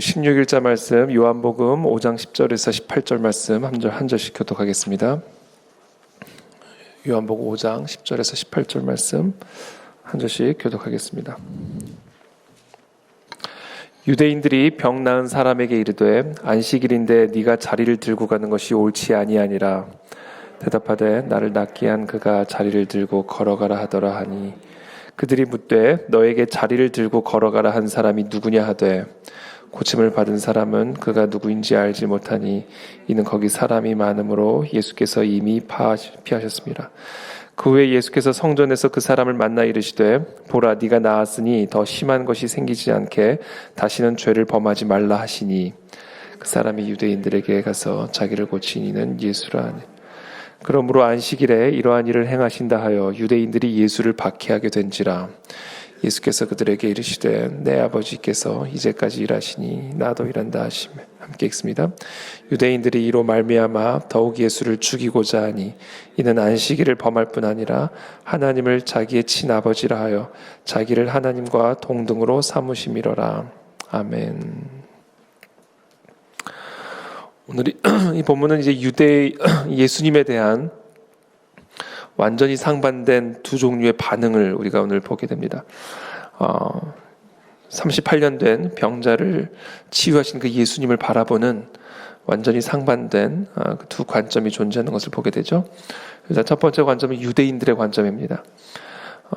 16일자 말씀 요한복음 5장 10절에서 18절 말씀 한 절씩 교독하겠습니다. 요한복음 5장 10절에서 18절 말씀 한 절씩 교독하겠습니다. 유대인들이 병 나은 사람에게 이르되 안식일인데 네가 자리를 들고 가는 것이 옳지 아니하니라. 대답하되 나를 낫게 한 그가 자리를 들고 걸어가라 하더라 하니 그들이 묻되 너에게 자리를 들고 걸어가라 한 사람이 누구냐 하되 고침을 받은 사람은 그가 누구인지 알지 못하니 이는 거기 사람이 많으므로 예수께서 이미 피하셨습니다. 그 후에 예수께서 성전에서 그 사람을 만나 이르시되 보라 네가 나았으니 더 심한 것이 생기지 않게 다시는 죄를 범하지 말라 하시니 그 사람이 유대인들에게 가서 자기를 고친 이는 예수라 하니 그러므로 안식일에 이러한 일을 행하신다 하여 유대인들이 예수를 박해하게 된지라. 예수께서 그들에게 이르시되 내 아버지께서 이제까지 일하시니 나도 일한다 하시며 함께 읽습니다. 유대인들이 이로 말미암아 더욱 예수를 죽이고자 하니 이는 안식일을 범할 뿐 아니라 하나님을 자기의 친아버지라 하여 자기를 하나님과 동등으로 삼으심이로라. 아멘. 오늘 이 본문은 이제 예수님에 대한 완전히 상반된 두 종류의 반응을 우리가 오늘 보게 됩니다. 38년 된 병자를 치유하신 그 예수님을 바라보는 완전히 상반된 두 관점이 존재하는 것을 보게 되죠. 그래서 첫 번째 관점은 유대인들의 관점입니다.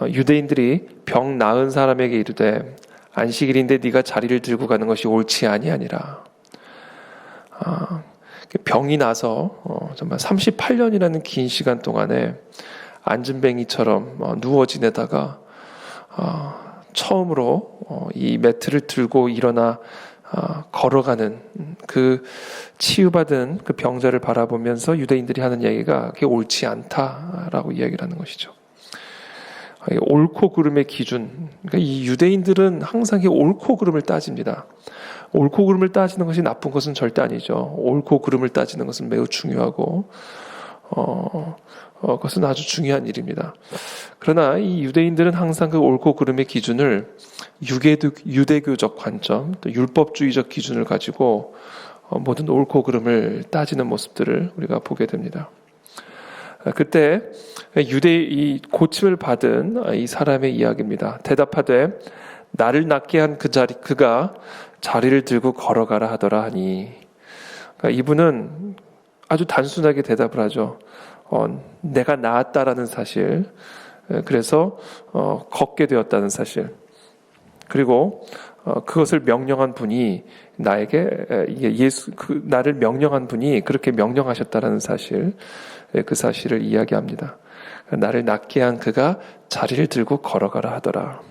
유대인들이 병 나은 사람에게 이르되 안식일인데 네가 자리를 들고 가는 것이 옳지 아니하니라. 병이 나서 정말 38년이라는 긴 시간 동안에 앉은뱅이처럼 누워 지내다가 처음으로 이 매트를 들고 일어나 걸어가는 그 치유받은 그 병자를 바라보면서 유대인들이 하는 이야기가 그게 옳지 않다라고 이야기를 하는 것이죠. 옳고 그름의 기준, 그러니까 이 유대인들은 항상 옳고 그름을 따집니다. 옳고 그름을 따지는 것이 나쁜 것은 절대 아니죠. 옳고 그름을 따지는 것은 매우 중요하고 그것은 아주 중요한 일입니다. 그러나 이 유대인들은 항상 그 옳고 그름의 기준을 유대교적 관점, 또 율법주의적 기준을 가지고 모든 옳고 그름을 따지는 모습들을 우리가 보게 됩니다. 그때 이 고침을 받은 이 사람의 이야기입니다. 대답하되 나를 낫게 한 그가 자리를 들고 걸어가라 하더라 하니, 그러니까 이분은 아주 단순하게 대답을 하죠. 내가 나았다라는 사실, 그래서 걷게 되었다는 사실, 그리고 그것을 명령한 분이 나를 명령한 분이 그렇게 명령하셨다라는 사실, 그 사실을 이야기합니다. 나를 낫게 한 그가 자리를 들고 걸어가라 하더라.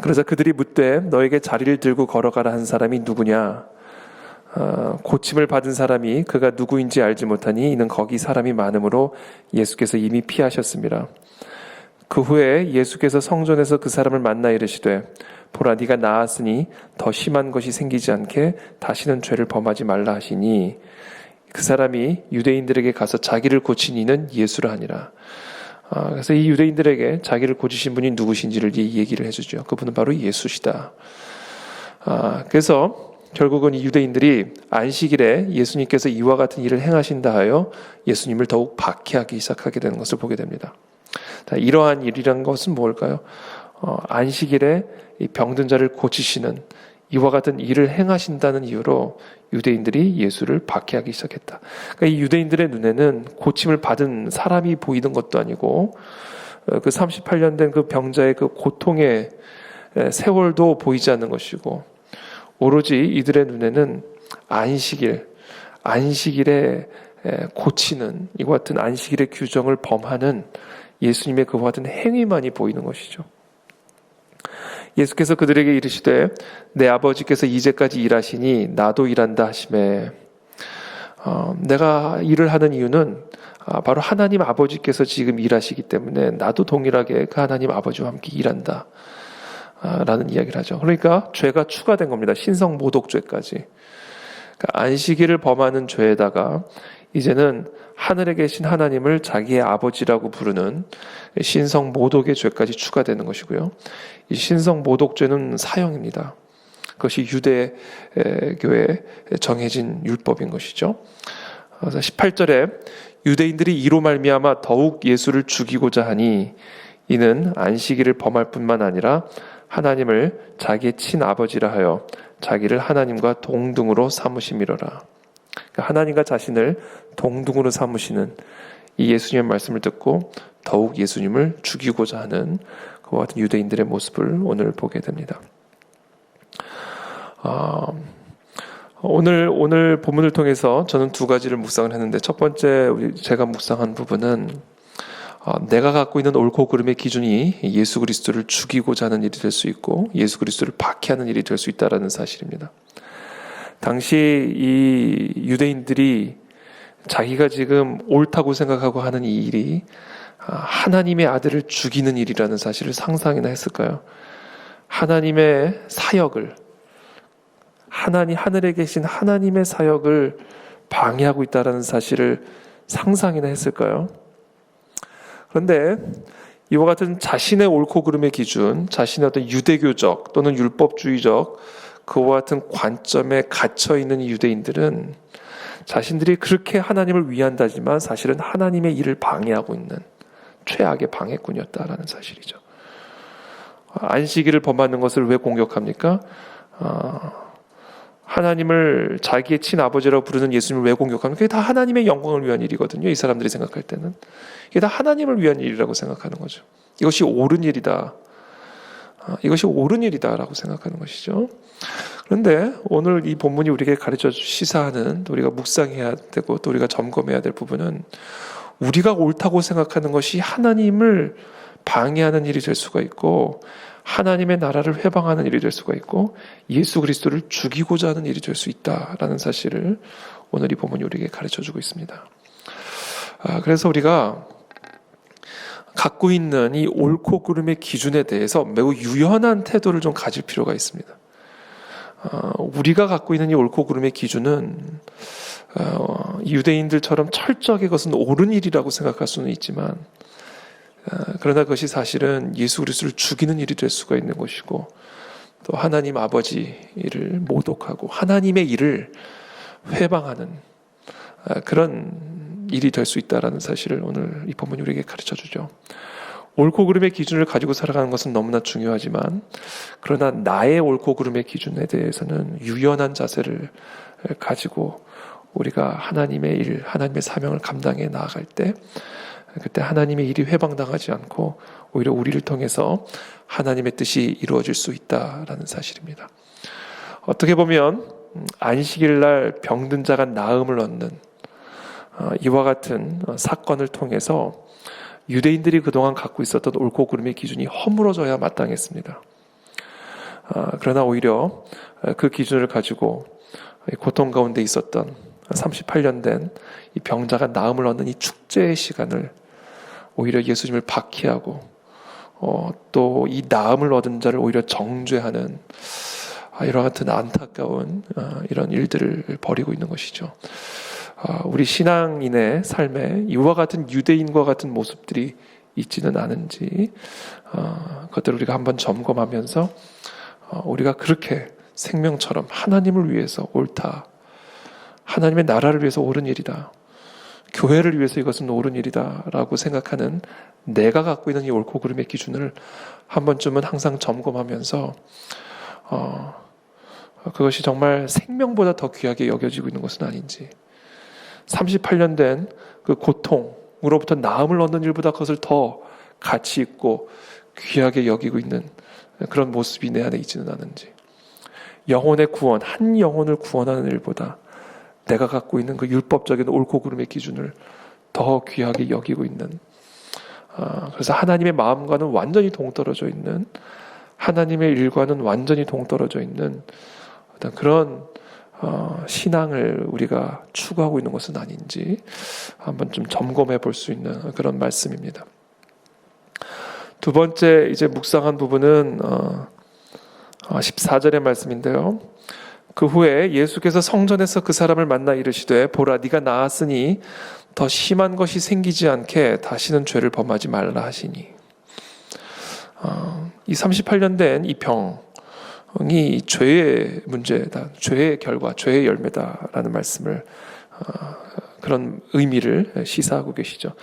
그래서 그들이 묻되 너에게 자리를 들고 걸어가라 한 사람이 누구냐? 고침을 받은 사람이 그가 누구인지 알지 못하니 이는 거기 사람이 많으므로 예수께서 이미 피하셨습니다. 그 후에 예수께서 성전에서 그 사람을 만나 이르시되 보라 네가 나았으니 더 심한 것이 생기지 않게 다시는 죄를 범하지 말라 하시니 그 사람이 유대인들에게 가서 자기를 고친 이는 예수라 하니라. 그래서 이 유대인들에게 자기를 고치신 분이 누구신지를 얘기를 해주죠. 그분은 바로 예수시다. 그래서 결국은 이 유대인들이 안식일에 예수님께서 이와 같은 일을 행하신다 하여 예수님을 더욱 박해하기 시작하게 되는 것을 보게 됩니다. 이러한 일이란 것은 무엇일까요? 안식일에 이 병든 자를 고치시는 이와 같은 일을 행하신다는 이유로 유대인들이 예수를 박해하기 시작했다. 그러니까 이 유대인들의 눈에는 고침을 받은 사람이 보이는 것도 아니고 그 38년 된 그 병자의 그 고통의 세월도 보이지 않는 것이고 오로지 이들의 눈에는 안식일에 고치는 이와 같은 안식일의 규정을 범하는 예수님의 그와 같은 행위만이 보이는 것이죠. 예수께서 그들에게 이르시되 내 아버지께서 이제까지 일하시니 나도 일한다 하시매, 내가 일을 하는 이유는 바로 하나님 아버지께서 지금 일하시기 때문에 나도 동일하게 그 하나님 아버지와 함께 일한다 라는 이야기를 하죠. 그러니까 죄가 추가된 겁니다. 신성모독죄까지. 그러니까 안식일을 범하는 죄에다가 이제는 하늘에 계신 하나님을 자기의 아버지라고 부르는 신성모독의 죄까지 추가되는 것이고요. 이 신성모독죄는 사형입니다. 그것이 유대교에 정해진 율법인 것이죠. 그래서 18절에 유대인들이 이로 말미암아 더욱 예수를 죽이고자 하니 이는 안식일을 범할 뿐만 아니라 하나님을 자기의 친아버지라 하여 자기를 하나님과 동등으로 삼으심이로라. 그러니까 하나님과 자신을 동등으로 삼으시는 이 예수님의 말씀을 듣고 더욱 예수님을 죽이고자 하는 그와 같은 유대인들의 모습을 오늘 보게 됩니다. 오늘 본문을 통해서 저는 두 가지를 묵상을 했는데, 첫 번째 제가 묵상한 부분은 내가 갖고 있는 옳고 그름의 기준이 예수 그리스도를 죽이고자 하는 일이 될 수 있고 예수 그리스도를 박해하는 일이 될 수 있다는 사실입니다. 당시 이 유대인들이 자기가 지금 옳다고 생각하고 하는 이 일이 하나님의 아들을 죽이는 일이라는 사실을 상상이나 했을까요? 하나님의 사역을, 하늘에 계신 하나님의 사역을 방해하고 있다는 사실을 상상이나 했을까요? 그런데 이와 같은 자신의 옳고 그름의 기준, 자신의 어떤 유대교적 또는 율법주의적 그와 같은 관점에 갇혀있는 유대인들은 자신들이 그렇게 하나님을 위한다지만 사실은 하나님의 일을 방해하고 있는 최악의 방해꾼이었다라는 사실이죠. 안식일을 범하는 것을 왜 공격합니까? 하나님을 자기의 친아버지라고 부르는 예수님을 왜 공격합니까? 그게 다 하나님의 영광을 위한 일이거든요. 이 사람들이 생각할 때는. 이게 다 하나님을 위한 일이라고 생각하는 거죠. 이것이 옳은 일이다. 이것이 옳은 일이다라고 생각하는 것이죠. 그런데 오늘 이 본문이 우리에게 가르쳐 시사하는, 또 우리가 묵상해야 되고 또 우리가 점검해야 될 부분은 우리가 옳다고 생각하는 것이 하나님을 방해하는 일이 될 수가 있고 하나님의 나라를 회방하는 일이 될 수가 있고 예수 그리스도를 죽이고자 하는 일이 될 수 있다라는 사실을 오늘 이 본문이 우리에게 가르쳐주고 있습니다. 그래서 우리가 갖고 있는 이 옳고 그름의 기준에 대해서 매우 유연한 태도를 좀 가질 필요가 있습니다. 우리가 갖고 있는 이 옳고 그름의 기준은 유대인들처럼 철저하게 그것은 옳은 일이라고 생각할 수는 있지만 그러나 그것이 사실은 예수 그리스도를 죽이는 일이 될 수가 있는 것이고 또 하나님 아버지를 모독하고 하나님의 일을 회방하는 그런 일이 될 수 있다는 사실을 오늘 이 본문이 우리에게 가르쳐주죠. 옳고 그름의 기준을 가지고 살아가는 것은 너무나 중요하지만 그러나 나의 옳고 그름의 기준에 대해서는 유연한 자세를 가지고 우리가 하나님의 일, 하나님의 사명을 감당해 나아갈 때 그때 하나님의 일이 회방당하지 않고 오히려 우리를 통해서 하나님의 뜻이 이루어질 수 있다라는 사실입니다. 어떻게 보면 안식일 날 병든 자가 나음을 얻는 이와 같은 사건을 통해서 유대인들이 그동안 갖고 있었던 옳고 그름의 기준이 허물어져야 마땅했습니다. 그러나 오히려 그 기준을 가지고 고통 가운데 있었던 38년 된 이 병자가 나음을 얻는 이 축제의 시간을 오히려 예수님을 박해하고 또 이 나음을 얻은 자를 오히려 정죄하는 이와 같은 안타까운 이런 일들을 벌이고 있는 것이죠. 우리 신앙인의 삶에 이와 같은 유대인과 같은 모습들이 있지는 않은지 그것들을 우리가 한번 점검하면서 우리가 그렇게 생명처럼 하나님을 위해서 옳다, 하나님의 나라를 위해서 옳은 일이다, 교회를 위해서 이것은 옳은 일이다 라고 생각하는 내가 갖고 있는 이 옳고 그름의 기준을 한 번쯤은 항상 점검하면서 그것이 정말 생명보다 더 귀하게 여겨지고 있는 것은 아닌지, 38년 된 그 고통으로부터 나음을 얻는 일보다 그것을 더 가치 있고 귀하게 여기고 있는 그런 모습이 내 안에 있지는 않은지, 영혼의 구원, 한 영혼을 구원하는 일보다 내가 갖고 있는 그 율법적인 옳고 그름의 기준을 더 귀하게 여기고 있는, 그래서 하나님의 마음과는 완전히 동떨어져 있는, 하나님의 일과는 완전히 동떨어져 있는 어떤 그런 신앙을 우리가 추구하고 있는 것은 아닌지 한번 좀 점검해 볼 수 있는 그런 말씀입니다. 두 번째 이제 묵상한 부분은 14절의 말씀인데요. 그 후에 예수께서 성전에서 그 사람을 만나 이르시되 보라 네가 나았으니 더 심한 것이 생기지 않게 다시는 죄를 범하지 말라 하시니, 이 38년 된 이 병, 죄의 문제다, 죄의 결과, 죄의 열매다라는 말씀을 그런 의미를 시사하고 계시죠.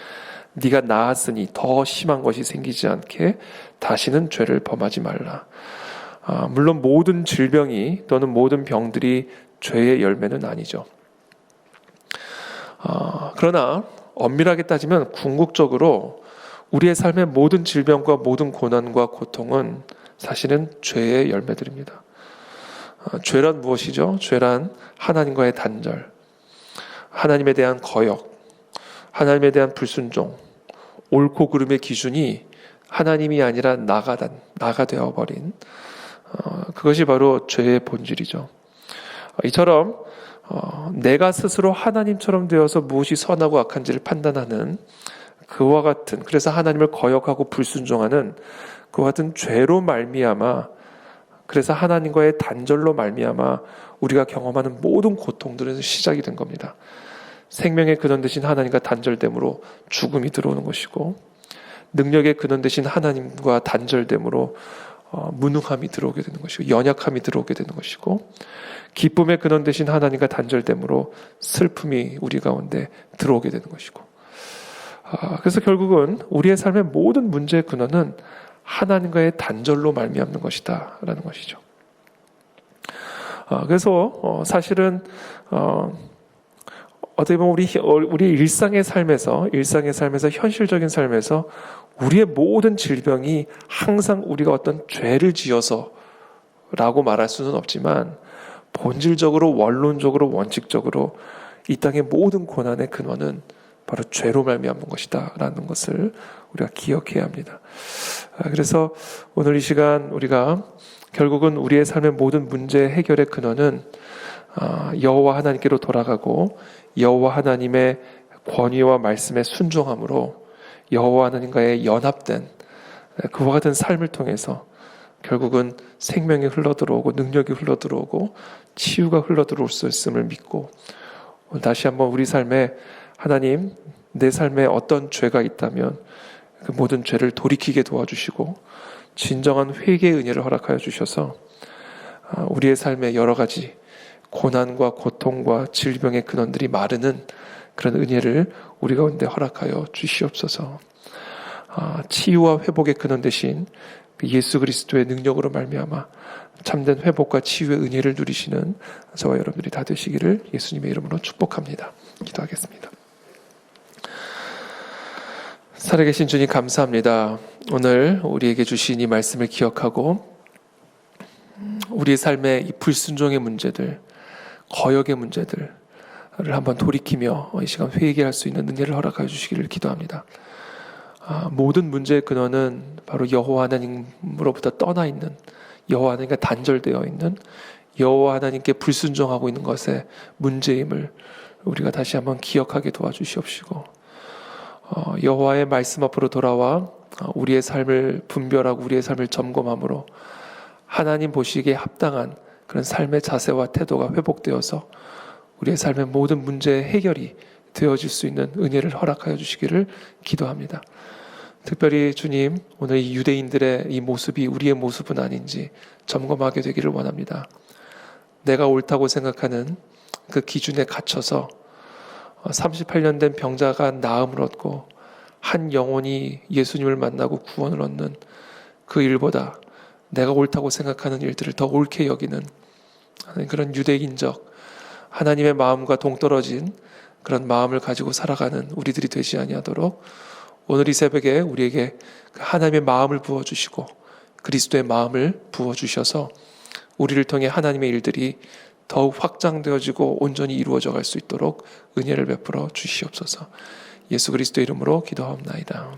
네가 나았으니 더 심한 것이 생기지 않게 다시는 죄를 범하지 말라. 물론 모든 질병이 또는 모든 병들이 죄의 열매는 아니죠. 그러나 엄밀하게 따지면 궁극적으로 우리의 삶의 모든 질병과 모든 고난과 고통은 사실은 죄의 열매들입니다. 죄란 무엇이죠? 죄란 하나님과의 단절, 하나님에 대한 거역, 하나님에 대한 불순종, 옳고 그름의 기준이 하나님이 아니라 나가 되어버린 그것이 바로 죄의 본질이죠. 이처럼 내가 스스로 하나님처럼 되어서 무엇이 선하고 악한지를 판단하는 그와 같은, 그래서 하나님을 거역하고 불순종하는 그와 같은 죄로 말미암아, 그래서 하나님과의 단절로 말미암아 우리가 경험하는 모든 고통들은 시작이 된 겁니다. 생명의 근원 되신 하나님과 단절됨으로 죽음이 들어오는 것이고, 능력의 근원 되신 하나님과 단절됨으로 무능함이 들어오게 되는 것이고, 연약함이 들어오게 되는 것이고, 기쁨의 근원 되신 하나님과 단절됨으로 슬픔이 우리 가운데 들어오게 되는 것이고, 그래서 결국은 우리의 삶의 모든 문제의 근원은 하나님과의 단절로 말미암는 것이다 라는 것이죠. 그래서 사실은 어떻게 보면 우리 일상의 삶에서 현실적인 삶에서 우리의 모든 질병이 항상 우리가 어떤 죄를 지어서라고 말할 수는 없지만, 본질적으로, 원론적으로, 원칙적으로 이 땅의 모든 고난의 근원은 바로 죄로 말미암는 것이다 라는 것을 우리가 기억해야 합니다. 그래서 오늘 이 시간 우리가 결국은 우리의 삶의 모든 문제 해결의 근원은 여호와 하나님께로 돌아가고, 여호와 하나님의 권위와 말씀에 순종함으로 여호와 하나님과의 연합된 그와 같은 삶을 통해서 결국은 생명이 흘러들어오고, 능력이 흘러들어오고, 치유가 흘러들어올 수 있음을 믿고, 다시 한번 우리 삶에 하나님, 내 삶에 어떤 죄가 있다면 그 모든 죄를 돌이키게 도와주시고 진정한 회개의 은혜를 허락하여 주셔서 우리의 삶에 여러 가지 고난과 고통과 질병의 근원들이 마르는 그런 은혜를 우리 가운데 허락하여 주시옵소서. 치유와 회복의 근원 되신 예수 그리스도의 능력으로 말미암아 참된 회복과 치유의 은혜를 누리시는 저와 여러분들이 다 되시기를 예수님의 이름으로 축복합니다. 기도하겠습니다. 살아계신 주님 감사합니다. 오늘 우리에게 주신 이 말씀을 기억하고 우리의 삶의 이 불순종의 문제들, 거역의 문제들을 한번 돌이키며 이 시간 회개할 수 있는 은혜를 허락하여 주시기를 기도합니다. 모든 문제의 근원은 바로 여호와 하나님으로부터 떠나 있는, 여호와 하나님과 단절되어 있는, 여호와 하나님께 불순종하고 있는 것의 문제임을 우리가 다시 한번 기억하게 도와주시옵시고, 여호와의 말씀 앞으로 돌아와 우리의 삶을 분별하고 우리의 삶을 점검함으로 하나님 보시기에 합당한 그런 삶의 자세와 태도가 회복되어서 우리의 삶의 모든 문제의 해결이 되어질 수 있는 은혜를 허락하여 주시기를 기도합니다. 특별히 주님, 오늘 이 유대인들의 이 모습이 우리의 모습은 아닌지 점검하게 되기를 원합니다. 내가 옳다고 생각하는 그 기준에 갇혀서 38년 된 병자가 나음을 얻고 한 영혼이 예수님을 만나고 구원을 얻는 그 일보다 내가 옳다고 생각하는 일들을 더 옳게 여기는 그런 유대인적 하나님의 마음과 동떨어진 그런 마음을 가지고 살아가는 우리들이 되지 아니하도록 오늘 이 새벽에 우리에게 하나님의 마음을 부어주시고 그리스도의 마음을 부어주셔서 우리를 통해 하나님의 일들이 더욱 확장되어지고 온전히 이루어져 갈 수 있도록 은혜를 베풀어 주시옵소서. 예수 그리스도의 이름으로 기도하옵나이다.